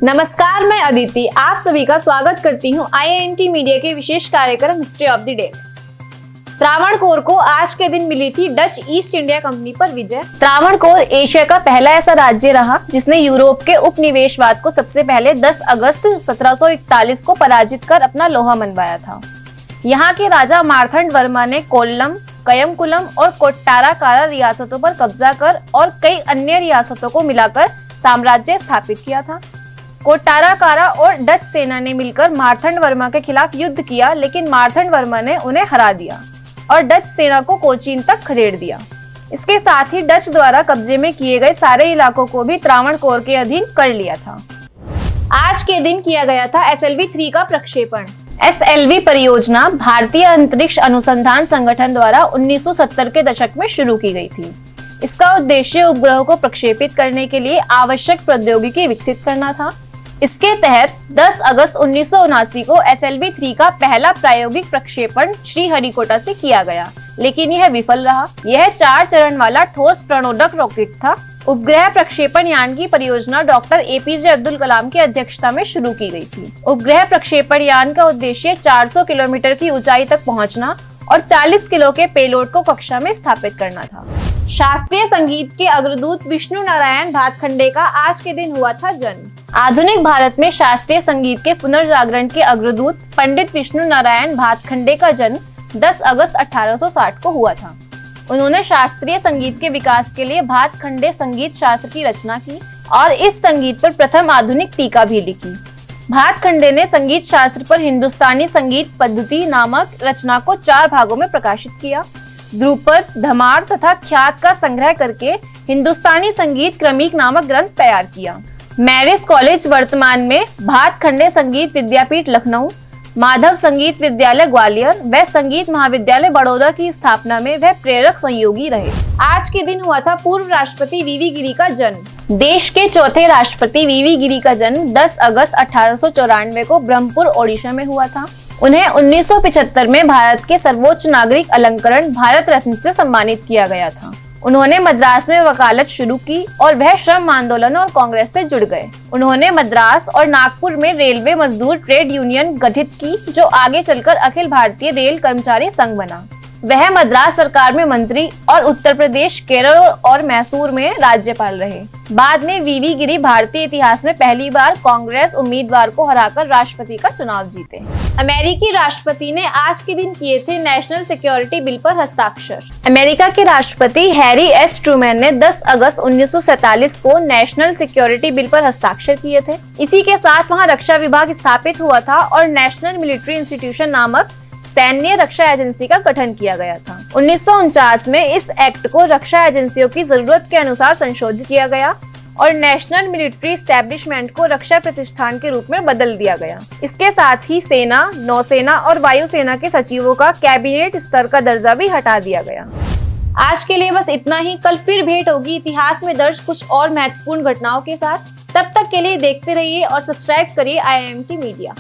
नमस्कार, मैं अदिति आप सभी का स्वागत करती हूं IIMT मीडिया के विशेष कार्यक्रम history of the day. Travancore को आज के दिन मिली थी डच ईस्ट इंडिया कंपनी पर विजय। त्रावणकोर एशिया का पहला ऐसा राज्य रहा जिसने यूरोप के उपनिवेशवाद को सबसे पहले 10 अगस्त 1741 को पराजित कर अपना लोहा मनवाया था। यहाँ के राजा मार्तंड वर्मा ने कोल्लम, कयमकुलम और कोट्टाराकारा रियासतों पर कब्जा कर और कई अन्य रियासतों को मिलाकर साम्राज्य स्थापित किया था। कोट्टाराकारा और डच सेना ने मिलकर मार्तंड वर्मा के खिलाफ युद्ध किया, लेकिन मार्तंड वर्मा ने उन्हें हरा दिया और डच सेना को कोचीन तक खदेड़ दिया। इसके साथ ही डच द्वारा कब्जे में किए गए सारे इलाकों को भी त्रावणकोर के अधीन कर लिया था। आज के दिन किया गया था SLV-3 का प्रक्षेपण। SLV परियोजना भारतीय अंतरिक्ष अनुसंधान संगठन द्वारा 1970 के दशक में शुरू की गई थी। इसका उद्देश्य उपग्रहों को प्रक्षेपित करने के लिए आवश्यक प्रौद्योगिकी विकसित करना था। इसके तहत 10 अगस्त 1979 को SLV-3 का पहला प्रायोगिक प्रक्षेपण श्रीहरिकोटा से किया गया, लेकिन यह विफल रहा। यह 4 चरण वाला ठोस प्रणोदक रॉकेट था। उपग्रह प्रक्षेपण यान की परियोजना डॉक्टर APJ अब्दुल कलाम की अध्यक्षता में शुरू की गई थी। उपग्रह प्रक्षेपण यान का उद्देश्य 400 किलोमीटर की ऊंचाई तक पहुंचना और 40 किलो के पेलोड को कक्षा में स्थापित करना था। शास्त्रीय संगीत के अग्रदूत विष्णु नारायण भातखंडे का आज के दिन हुआ था जन्म। आधुनिक भारत में शास्त्रीय संगीत के पुनर्जागरण के अग्रदूत पंडित विष्णु नारायण भातखंडे का जन्म 10 अगस्त 1860 को हुआ था। उन्होंने शास्त्रीय संगीत के विकास के लिए भातखंडे संगीत शास्त्र की रचना की और इस संगीत पर प्रथम आधुनिक टीका भी लिखी। भातखंडे ने संगीत शास्त्र पर हिंदुस्तानी संगीत पद्धति नामक रचना को 4 भागों में प्रकाशित किया। ध्रुपद, धमार तथा ख्यात का संग्रह करके हिंदुस्तानी संगीत क्रमिक नामक ग्रंथ तैयार किया। मैरिज कॉलेज वर्तमान में भातखंडे संगीत विद्यापीठ लखनऊ, माधव संगीत विद्यालय ग्वालियर व संगीत महाविद्यालय बड़ौदा की स्थापना में वह प्रेरक सहयोगी रहे। आज के दिन हुआ था पूर्व राष्ट्रपति VV गिरी का जन्म। देश के चौथे राष्ट्रपति VV गिरी का जन्म 10 अगस्त 1894 को ब्रह्मपुर ओडिशा में हुआ था। उन्हें 1975 में भारत के सर्वोच्च नागरिक अलंकरण भारत रत्न से सम्मानित किया गया था। उन्होंने मद्रास में वकालत शुरू की और वह श्रम आंदोलन और कांग्रेस से जुड़ गए। उन्होंने मद्रास और नागपुर में रेलवे मजदूर ट्रेड यूनियन गठित की, जो आगे चलकर अखिल भारतीय रेल कर्मचारी संघ बना। वह मद्रास सरकार में मंत्री और उत्तर प्रदेश, केरल और मैसूर में राज्यपाल रहे। बाद में VV गिरी भारतीय इतिहास में पहली बार कांग्रेस उम्मीदवार को हराकर राष्ट्रपति का चुनाव जीते। अमेरिकी राष्ट्रपति ने आज के दिन किए थे नेशनल सिक्योरिटी बिल पर हस्ताक्षर। अमेरिका के राष्ट्रपति हैरी S ट्रूमैन ने 10 अगस्त 1947 को नेशनल सिक्योरिटी बिल पर हस्ताक्षर किए थे। इसी के साथ वहां रक्षा विभाग स्थापित हुआ था और नेशनल मिलिट्री इंस्टीट्यूशन नामक सैन्य रक्षा एजेंसी का गठन किया गया था। 1949 में इस एक्ट को रक्षा एजेंसियों की जरूरत के अनुसार संशोधित किया गया और नेशनल मिलिट्री एस्टेब्लिशमेंट को रक्षा प्रतिष्ठान के रूप में बदल दिया गया। इसके साथ ही सेना, नौसेना और वायुसेना के सचिवों का कैबिनेट स्तर का दर्जा भी हटा दिया गया। आज के लिए बस इतना ही। कल फिर भेंट होगी इतिहास में दर्ज कुछ और महत्वपूर्ण घटनाओं के साथ। तब तक के लिए देखते रहिए और सब्सक्राइब करिए IIMT मीडिया।